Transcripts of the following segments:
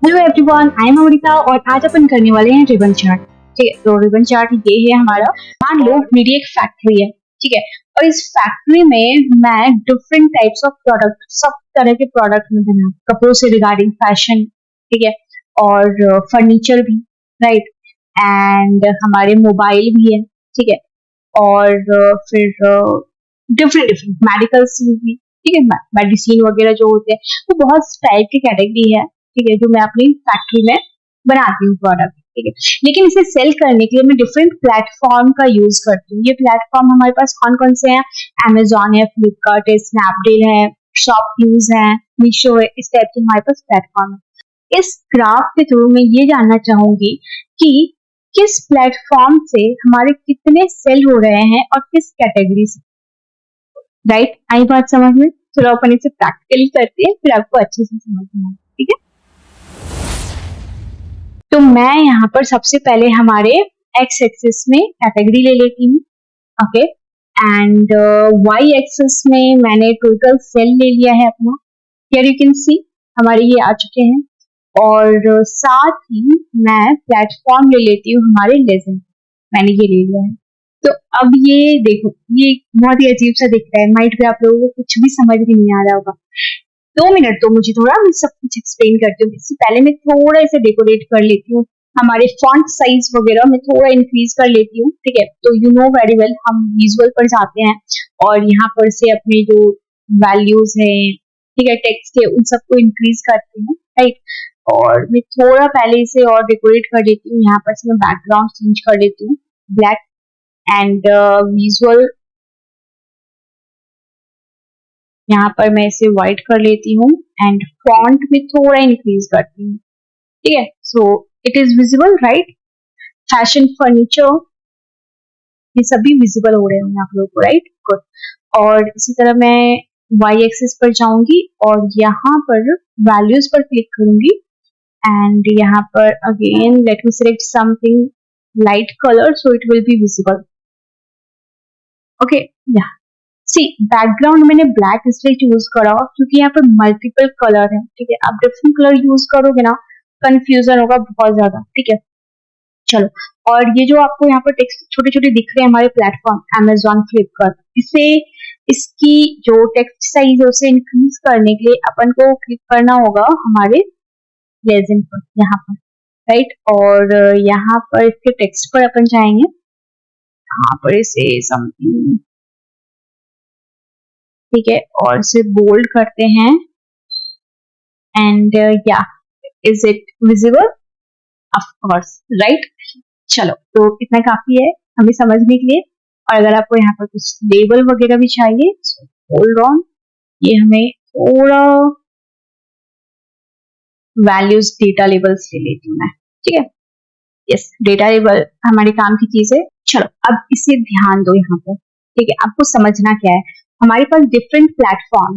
Hello everyone, I am Amrita और आज अपन करने वाले हैं रिबन चार्ट। ठीक है, तो रिबन चार्ट ये है हमारा। मान लो मेरी एक फैक्ट्री है, ठीक है, और इस फैक्ट्री में मैं डिफरेंट टाइप्स ऑफ प्रोडक्ट, सब तरह के प्रोडक्ट में बना, कपड़ों से रिगार्डिंग फैशन, ठीक है, और फर्नीचर भी, राइट, एंड हमारे मोबाइल भी है, ठीक है, और फिर डिफरेंट डिफरेंट मेडिकल्स भी, ठीक है, मेडिसिन वगैरह जो होते हैं, वो बहुत टाइप की कैटेगरी है, ठीक है, जो मैं अपनी फैक्ट्री में बनाती हूँ प्रोडक्ट, ठीक है। लेकिन इसे सेल करने के लिए मैं डिफरेंट प्लेटफॉर्म का यूज करती हूँ। ये प्लेटफॉर्म हमारे पास कौन कौन से हैं? अमेजोन है, फ्लिपकार्ट है, स्नैपडील है, शॉपक्लूज है, मीशो है, इस टाइप के हमारे पास प्लेटफॉर्म है। इस ग्राफ के थ्रू मैं ये जानना चाहूंगी कि किस प्लेटफॉर्म से हमारे कितने सेल हो रहे हैं और किस कैटेगरी से, राइट? आई बात समझ में? चलो अपन इसे प्रैक्टिकली करते हैं, फिर आपको अच्छे से समझ में आएगा, ठीक है। तो मैं यहाँ पर सबसे पहले हमारे एक्स एक्सिस में कैटेगरी ले लेती हूँ, ओके, एंड वाई एक्सिस में मैंने टोटल सेल ले लिया है अपना। हियर यू कैन सी हमारे ये आ चुके हैं, और साथ ही मैं प्लेटफॉर्म ले लेती हूँ हमारे लेजेंड, मैंने ये ले लिया है। तो अब ये देखो, ये बहुत ही अजीब सा दिखता है, माइट भी आप लोगों को कुछ भी समझ भी नहीं आ रहा होगा। 2 मिनट तो मुझे थोड़ा, मैं सब कुछ एक्सप्लेन करती हूँ। इससे पहले मैं थोड़ा इसे डेकोरेट कर लेती हूँ, हमारे फॉन्ट साइज वगैरह मैं थोड़ा इंक्रीज कर लेती हूँ, ठीक है। तो यू नो वेरी वेल, हम विजुअल पर जाते हैं और यहाँ पर से अपने जो वैल्यूज हैं, ठीक है, टेक्स्ट के, उन सबको इंक्रीज करते हैं, राइट। और मैं थोड़ा पहले इसे और डेकोरेट कर लेती हूँ। यहाँ पर से मैं बैकग्राउंड चेंज कर लेती हूँ ब्लैक, एंड विजुअल यहाँ पर मैं इसे व्हाइट कर लेती हूँ, एंड फॉन्ट में थोड़ा इंक्रीज करती हूँ, ठीक है। So it is visible, right. Fashion, furniture, ये सभी विजिबल हो रहे होंगे आप लोगों को, राइट, गुड। और इसी तरह मैं वाई एक्सिस पर जाऊंगी और यहाँ पर वैल्यूज पर क्लिक करूंगी, एंड यहाँ पर again let me select something light colour so it will be visible, okay. या सी, बैकग्राउंड मैंने ब्लैक इसलिए चूज करा क्योंकि यहाँ पर मल्टीपल कलर है, ठीक है। आप डिफरेंट कलर यूज करोगे ना, कंफ्यूजन होगा बहुत ज्यादा, ठीक है। चलो, और ये जो आपको यहाँ पर टेक्स्ट छोटे छोटे दिख रहे हैं हमारे प्लेटफॉर्म अमेजोन, फ्लिपकार्ट, इसे, इसकी जो टेक्स्ट साइज है उसे इंक्रीज करने के लिए अपन को क्लिक करना होगा हमारे लेजेंड पर, यहाँ पर, राइट। और यहाँ पर इसके टेक्स्ट पर अपन जाएंगे, यहाँ पर इसे समथिंग, ठीक है, और इसे बोल्ड करते हैं, एंड या, is it visible? Of course, right. चलो, तो इतना काफी है हमें समझने के लिए। और अगर आपको यहाँ पर कुछ लेबल वगैरह भी चाहिए, होल्ड ऑन, ये हमें थोड़ा वैल्यूज डेटा लेबल्स ले लेती हूँ मैं, ठीक है। यस, डेटा लेबल हमारे काम की चीज है। चलो, अब इसे ध्यान दो यहाँ पर, ठीक है। आपको समझना क्या है, हमारे पास different platform,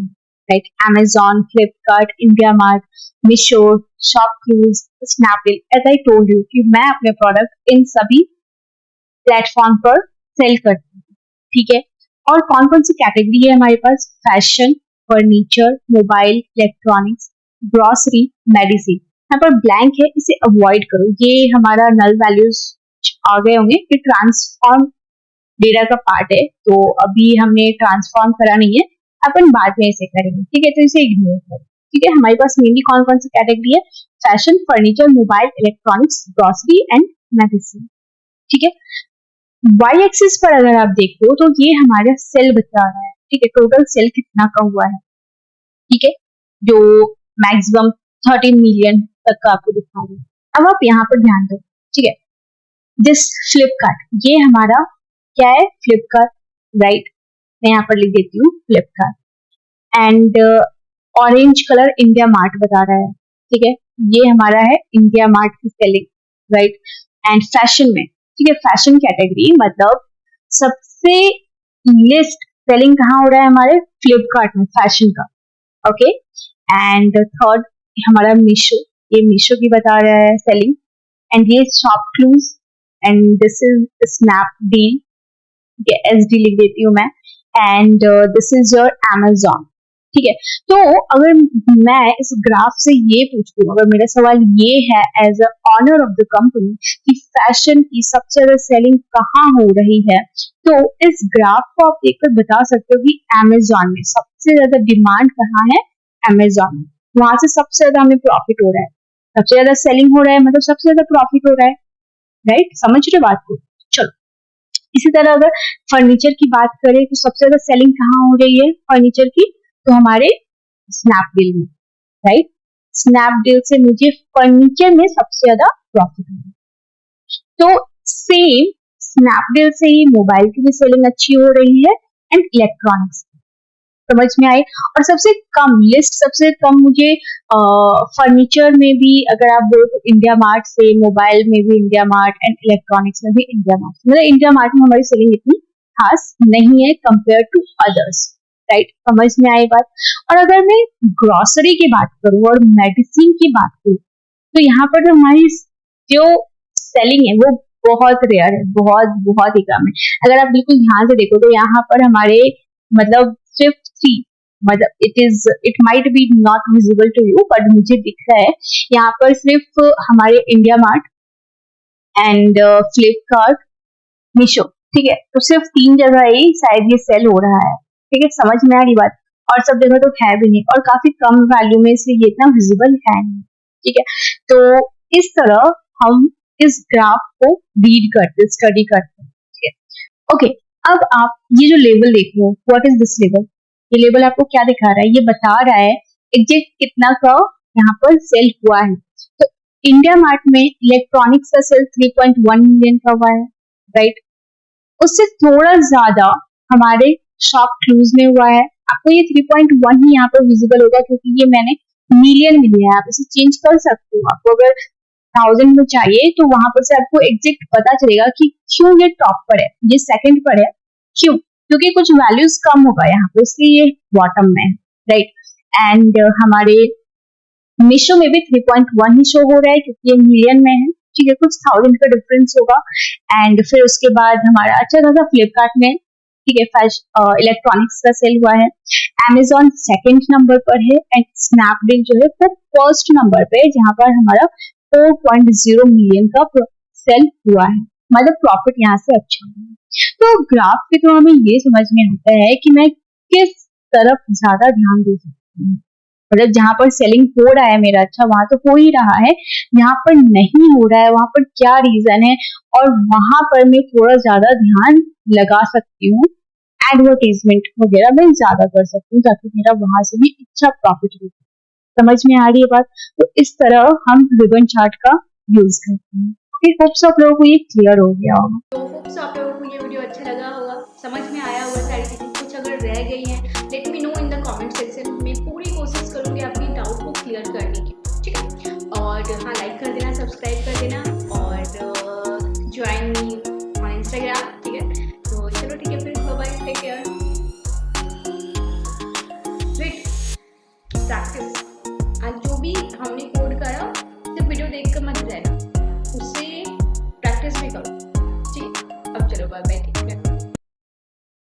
like Amazon, Flipkart, India mart, Meesho, ShopClues, Snapdeal, as I told you कि मैं अपने प्रोडक्ट इन सभी प्लेटफॉर्म पर सेल करती हूँ, ठीक है। और कौन कौन सी कैटेगरी है हमारे पास? Fashion, furniture, mobile, electronics, grocery, medicine. यहाँ पर ब्लैंक है, इसे अवॉइड करो, ये हमारा नल वैल्यूज आ गए होंगे, ये ट्रांसफॉर्म डेटा का पार्ट है, तो अभी हमने ट्रांसफॉर्म करा नहीं है, अपन बाद में इसे करेंगे, ठीक है। तो इसे इग्नोर करो, ठीक है। हमारे पास मेनली कौन कौन सी कैटेगरी है? Fashion, furniture, mobile, electronics, grocery and medicine, ठीक है। वाई एक्सिस पर अगर आप देखो तो ये हमारा सेल बता रहा है, ठीक है, टोटल सेल कितना का हुआ है, ठीक है, जो मैक्सिमम 13 मिलियन तक का आपको दिखा रहा है। अब आप यहाँ पर ध्यान दो, ठीक है, दिस फ्लिपकार्ट, ये हमारा क्या है? फ्लिपकार्ट, राइट। मैं यहाँ पर लिख देती हूँ Flipkart, and orange colour India mart बता रहा है, ठीक है, ये हमारा है इंडिया मार्ट की सेलिंग, राइट। एंड फैशन में, ठीक है, फैशन कैटेगरी मतलब सबसे लिस्ट सेलिंग कहाँ हो रहा है? हमारे फ्लिपकार्ट में, फैशन का, ओके। एंड थर्ड हमारा मीशो, ये मीशो की बता रहा है सेलिंग, एंड ये ShopClues, and this is Snapdeal, SD लिख देती हूँ मैं, and this is your Amazon, ठीक है। तो अगर मैं इस ग्राफ से ये पूछूं, अगर मेरा सवाल ये है as a owner of the company कि फैशन की सबसे ज्यादा सेलिंग कहाँ हो रही है, तो इस ग्राफ को आप देखकर बता सकते हो कि अमेजोन में सबसे ज्यादा डिमांड कहाँ है, अमेजोन में, वहां से सबसे ज्यादा हमें प्रॉफिट हो रहा है, सबसे ज्यादा सेलिंग हो रहा है, मतलब सबसे ज्यादा प्रॉफिट हो रहा है, राइट, समझ रहे बात को। चलो, इसी तरह अगर फर्नीचर की बात करें तो सबसे ज्यादा सेलिंग कहाँ हो रही है फर्नीचर की, तो हमारे स्नैपडील में, राइट, स्नैपडील से मुझे फर्नीचर में सबसे ज्यादा प्रॉफिट हो रहा है। तो सेम स्नैपडील से ही मोबाइल की भी सेलिंग अच्छी हो रही है एंड इलेक्ट्रॉनिक्स, समझ में आए। और सबसे कम लिस्ट, सबसे कम मुझे फर्नीचर में भी अगर आप बोलो तो इंडिया मार्ट से, मोबाइल में भी इंडिया मार्ट एंड इलेक्ट्रॉनिक्स में भी इंडिया मार्ट, मतलब इंडिया मार्ट में हमारी सेलिंग इतनी खास नहीं है कंपेयर टू अदर्स, राइट, समझ में आई बात। और अगर मैं ग्रोसरी की बात करूं और मेडिसिन की बात करूं तो यहाँ पर जो हमारी जो सेलिंग है वो बहुत रेयर है, बहुत बहुत ही कम है। अगर आप बिल्कुल ध्यान से देखो तो यहाँ पर हमारे मतलब सिर्फ 3, मतलब it might be not visible to you but मुझे दिख रहा है यहाँ पर सिर्फ हमारे इंडिया मार्ट एंड फ्लिपकार्ट, मीशो, ठीक है, तो सिर्फ 3 जगह ही शायद ये सेल हो रहा है, ठीक है, समझ में आ रही बात। और सब जगह तो है भी नहीं और काफी कम वैल्यू में, इसलिए ये इतना विजिबल है नहीं, ठीक है। तो इस तरह हम इस ग्राफ को रीड करते, स्टडी करते हैं, ठीक है। ओके, अब आप ये जो लेबल देख रहे हो, व्हाट इज दिस लेबल, ये लेबल आपको क्या दिखा रहा है, ये बता रहा है एग्जैक्ट कितना का यहाँ पर सेल हुआ है। तो इंडिया मार्ट में इलेक्ट्रॉनिक्स का सेल 3.1 मिलियन का हुआ है, राइट, उससे थोड़ा ज्यादा हमारे शॉप क्लूज में हुआ है। आपको ये 3.1 ही यहाँ पर विजिबल होगा क्योंकि ये मैंने मिलियन में लिया है, आप इसे चेंज कर सकते हो, आपको अगर 1000 में चाहिए तो वहां पर से आपको एग्जैक्ट पता चलेगा कि क्यों ये टॉप पर है, ये सेकंड पर है, क्यों, क्योंकि कुछ वैल्यूज कम होगा यहाँ पे, इसलिए ये बॉटम में है, राइट। एंड हमारे मीशो में भी 3.1 ही शो हो रहा है क्योंकि ये मिलियन में है, ठीक है, कुछ 1000 का डिफरेंस होगा। एंड फिर उसके बाद हमारा अच्छा खासा फ्लिपकार्ट में, ठीक है, इलेक्ट्रॉनिक्स का सेल हुआ है। अमेजोन सेकंड नंबर पर है एंड स्नैपडील जो है वो फर्स्ट नंबर पे है जहां पर हमारा 4.0 मिलियन का सेल हुआ है, मतलब प्रॉफिट यहाँ से अच्छा है। तो ग्राफ के थ्रू हमें ये समझ में आता है कि मैं किस तरफ ज्यादा ध्यान दे सकती हूँ, मतलब जहां पर सेलिंग हो रहा है मेरा अच्छा वहां तो हो ही रहा है, जहां पर नहीं हो रहा है वहां पर क्या रीजन है, और वहां पर मैं थोड़ा ज्यादा ध्यान लगा सकती हूँ, एडवर्टीजमेंट वगैरह मैं ज्यादा कर सकती हूँ ताकि मेरा वहां से भी अच्छा प्रॉफिट हो। समझ में आ रही है बात। तो इस तरह हम रिबन चार्ट का यूज करते हैं। होप्स आप लोगों को ये क्लियर हो गया होगा। तो होप्स आप लोगों को ये वीडियो अच्छा लगा होगा, समझ में आया होगा सारी चीजें, कुछ अगर रह गई हैं let me know in the comment section, मैं पूरी कोशिश करूंगी आपकी डाउट को क्लियर करने की, ठीक है। और हाँ, लाइक कर देना, सब्सक्राइब कर देना।